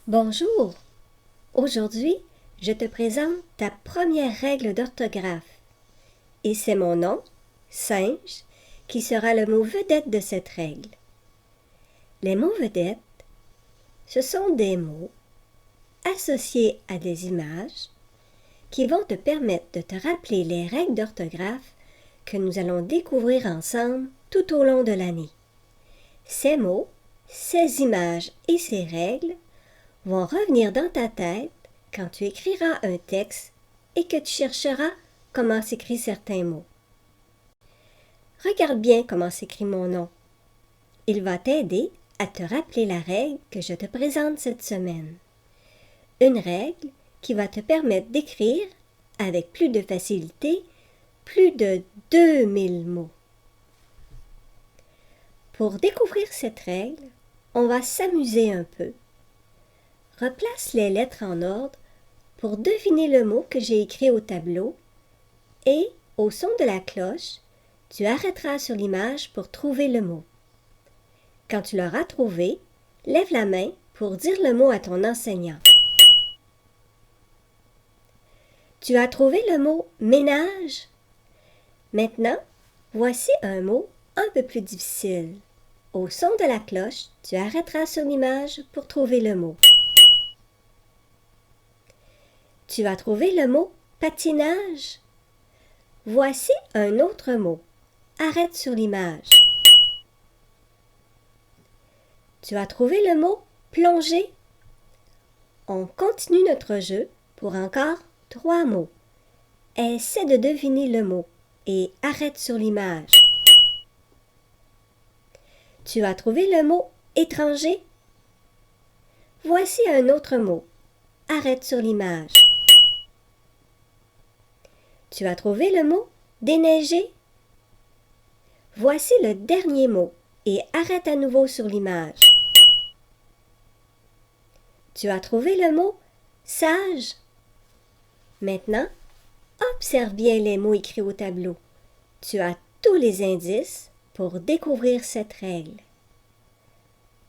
Bonjour! Aujourd'hui, je te présente ta première règle d'orthographe. Et c'est mon nom, singe, qui sera le mot vedette de cette règle. Les mots vedettes, ce sont des mots associés à des images qui vont te permettre de te rappeler les règles d'orthographe que nous allons découvrir ensemble tout au long de l'année. Ces mots, ces images et ces règles vont revenir dans ta tête quand tu écriras un texte et que tu chercheras comment s'écrit certains mots. Regarde bien comment s'écrit mon nom. Il va t'aider à te rappeler la règle que je te présente cette semaine. Une règle qui va te permettre d'écrire, avec plus de facilité, plus de 2000 mots. Pour découvrir cette règle, on va s'amuser un peu. Replace les lettres en ordre pour deviner le mot que j'ai écrit au tableau et, au son de la cloche, tu arrêteras sur l'image pour trouver le mot. Quand tu l'auras trouvé, lève la main pour dire le mot à ton enseignant. Tu as trouvé le mot « ménage ». Maintenant, voici un mot un peu plus difficile. Au son de la cloche, tu arrêteras sur l'image pour trouver le mot. Tu as trouvé le mot « patinage ». Voici un autre mot. Arrête sur l'image. Tu as trouvé le mot « plonger ». On continue notre jeu pour encore 3 mots. Essaie de deviner le mot et arrête sur l'image. Tu as trouvé le mot « étranger ». Voici un autre mot. Arrête sur l'image. Tu as trouvé le mot « déneiger ». Voici le dernier mot et arrête à nouveau sur l'image. Tu as trouvé le mot « sage ». Maintenant, observe bien les mots écrits au tableau. Tu as tous les indices pour découvrir cette règle.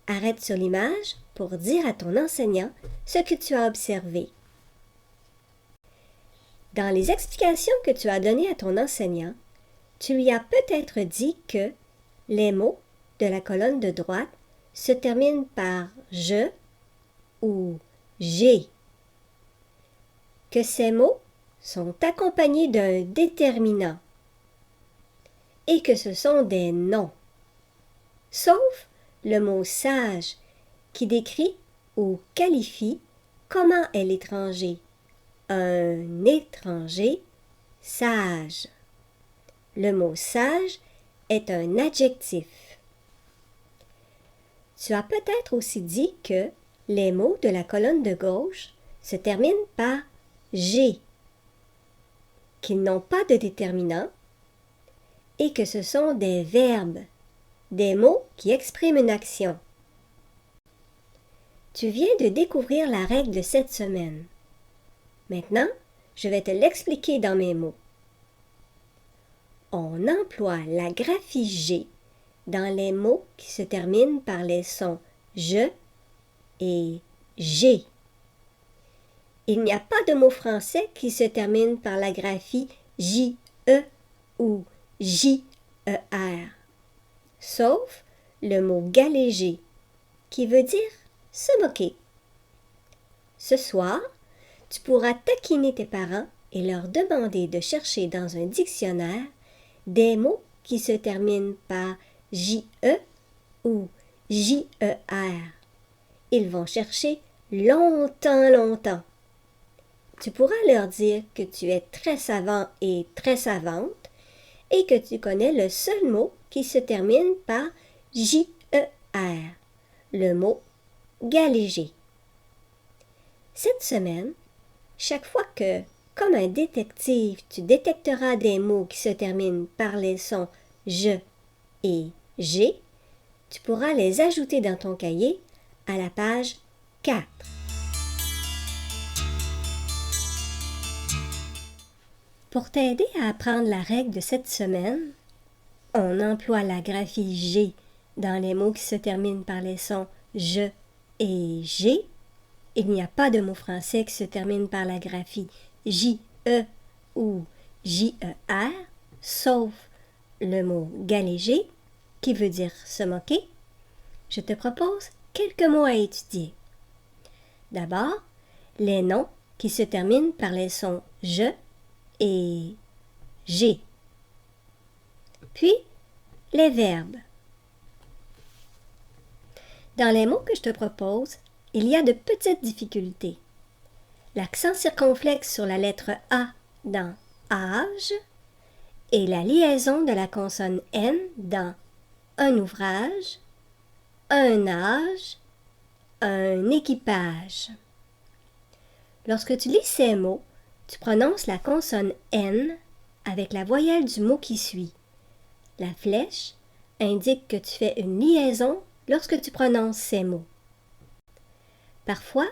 Arrête sur l'image pour dire à ton enseignant ce que tu as observé. Dans les explications que tu as données à ton enseignant, tu lui as peut-être dit que les mots de la colonne de droite se terminent par « je » ou « j'ai », que ces mots sont accompagnés d'un déterminant et que ce sont des noms, sauf le mot « sage » qui décrit ou qualifie comment est l'étranger. Un étranger sage. Le mot « sage » est un adjectif. Tu as peut-être aussi dit que les mots de la colonne de gauche se terminent par « j'ai », qu'ils n'ont pas de déterminant et que ce sont des verbes, des mots qui expriment une action. Tu viens de découvrir la règle de cette semaine. Maintenant, je vais te l'expliquer dans mes mots. On emploie la graphie G dans les mots qui se terminent par les sons « je » et « j'ai ». Il n'y a pas de mot français qui se termine par la graphie J-E ou J-E-R, sauf le mot « galéger » qui veut dire « se moquer ». Ce soir, tu pourras taquiner tes parents et leur demander de chercher dans un dictionnaire des mots qui se terminent par J-E ou J-E-R. Ils vont chercher longtemps. Tu pourras leur dire que tu es très savant et très savante et que tu connais le seul mot qui se termine par J-E-R, le mot galéger. Cette semaine, chaque fois que, comme un détective, tu détecteras des mots qui se terminent par les sons « je » et « j'ai », tu pourras les ajouter dans ton cahier à la page 4. Pour t'aider à apprendre la règle de cette semaine, on emploie la graphie G dans les mots qui se terminent par les sons « je » et « j'ai ». Il n'y a pas de mot français qui se termine par la graphie J-E ou J-E-R, sauf le mot galéger, qui veut dire se moquer. Je te propose quelques mots à étudier. D'abord, les noms qui se terminent par les sons je et j'ai. Puis, les verbes. Dans les mots que je te propose, il y a de petites difficultés. L'accent circonflexe sur la lettre A dans âge et la liaison de la consonne N dans un ouvrage, un âge, un équipage. Lorsque tu lis ces mots, tu prononces la consonne N avec la voyelle du mot qui suit. La flèche indique que tu fais une liaison lorsque tu prononces ces mots. Parfois,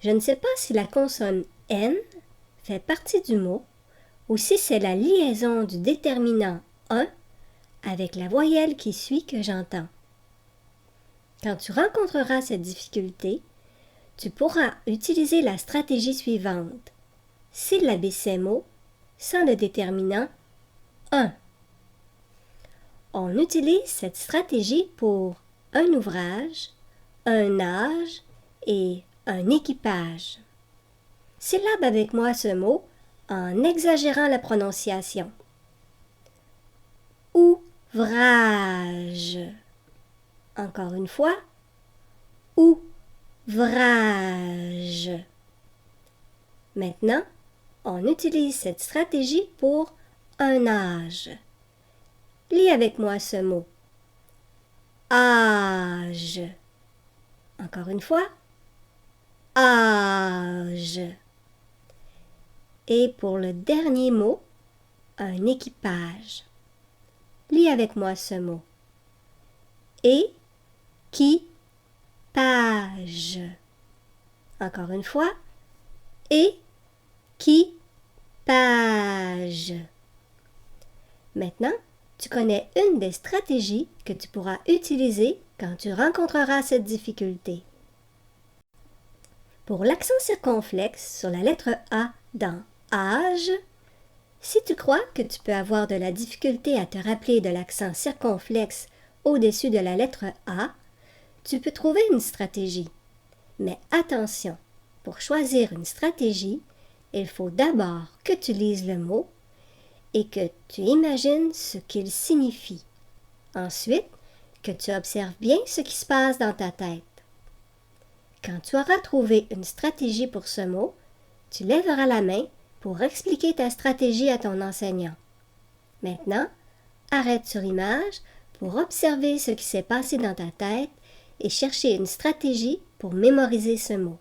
je ne sais pas si la consonne N fait partie du mot ou si c'est la liaison du déterminant un avec la voyelle qui suit que j'entends. Quand tu rencontreras cette difficulté, tu pourras utiliser la stratégie suivante. Syllaber ces mots sans le déterminant un. On utilise cette stratégie pour un ouvrage, un âge et un équipage. Syllabe avec moi ce mot en exagérant la prononciation. Ouvrage. Encore une fois. Ouvrage. Maintenant, on utilise cette stratégie pour un âge. Lis avec moi ce mot. Âge. Encore une fois. Âge. Et pour le dernier mot, un équipage. Lis avec moi ce mot. Équipage. Encore une fois. Équipage. Maintenant, tu connais une des stratégies que tu pourras utiliser quand tu rencontreras cette difficulté. Pour l'accent circonflexe sur la lettre A dans âge, si tu crois que tu peux avoir de la difficulté à te rappeler de l'accent circonflexe au-dessus de la lettre A, tu peux trouver une stratégie. Mais attention, pour choisir une stratégie, il faut d'abord que tu lises le mot et que tu imagines ce qu'il signifie. Ensuite, que tu observes bien ce qui se passe dans ta tête. Quand tu auras trouvé une stratégie pour ce mot, tu lèveras la main pour expliquer ta stratégie à ton enseignant. Maintenant, arrête sur l'image pour observer ce qui s'est passé dans ta tête et chercher une stratégie pour mémoriser ce mot.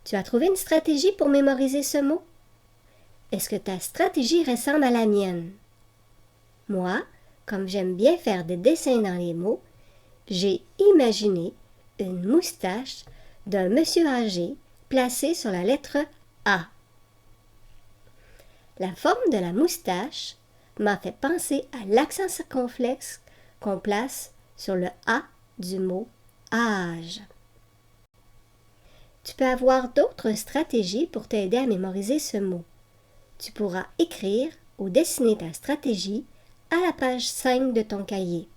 Tu as trouvé une stratégie pour mémoriser ce mot? Est-ce que ta stratégie ressemble à la mienne? Moi, comme j'aime bien faire des dessins dans les mots, j'ai imaginé une moustache d'un monsieur âgé placée sur la lettre A. La forme de la moustache m'a fait penser à l'accent circonflexe qu'on place sur le A du mot âge. Tu peux avoir d'autres stratégies pour t'aider à mémoriser ce mot. Tu pourras écrire ou dessiner ta stratégie à la page 5 de ton cahier.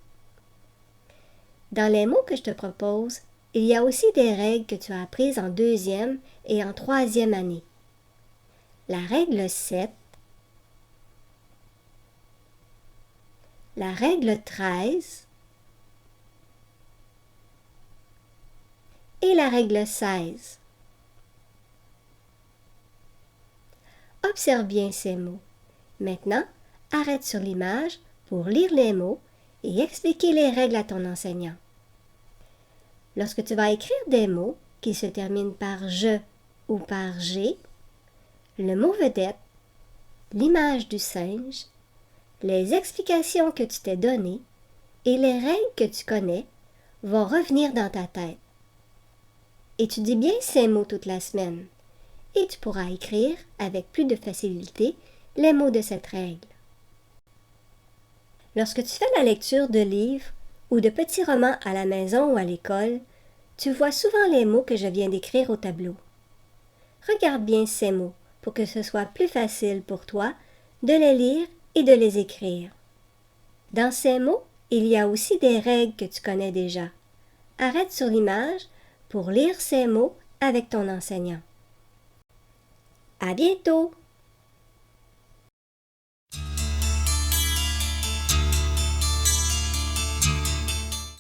Dans les mots que je te propose, il y a aussi des règles que tu as apprises en 2e et en 3e année. La règle 7, la règle 13 et la règle 16. Observe bien ces mots. Maintenant, arrête sur l'image pour lire les mots et expliquer les règles à ton enseignant. Lorsque tu vas écrire des mots qui se terminent par je ou par j'ai, le mot vedette, l'image du singe, les explications que tu t'es données et les règles que tu connais vont revenir dans ta tête. Étudie bien ces mots toute la semaine et tu pourras écrire avec plus de facilité les mots de cette règle. Lorsque tu fais la lecture de livres ou de petits romans à la maison ou à l'école, Tu vois souvent les mots que je viens d'écrire au tableau. Regarde bien ces mots pour que ce soit plus facile pour toi de les lire et de les écrire. Dans ces mots, il y a aussi des règles que tu connais déjà. Arrête sur l'image pour lire ces mots avec ton enseignant. À bientôt!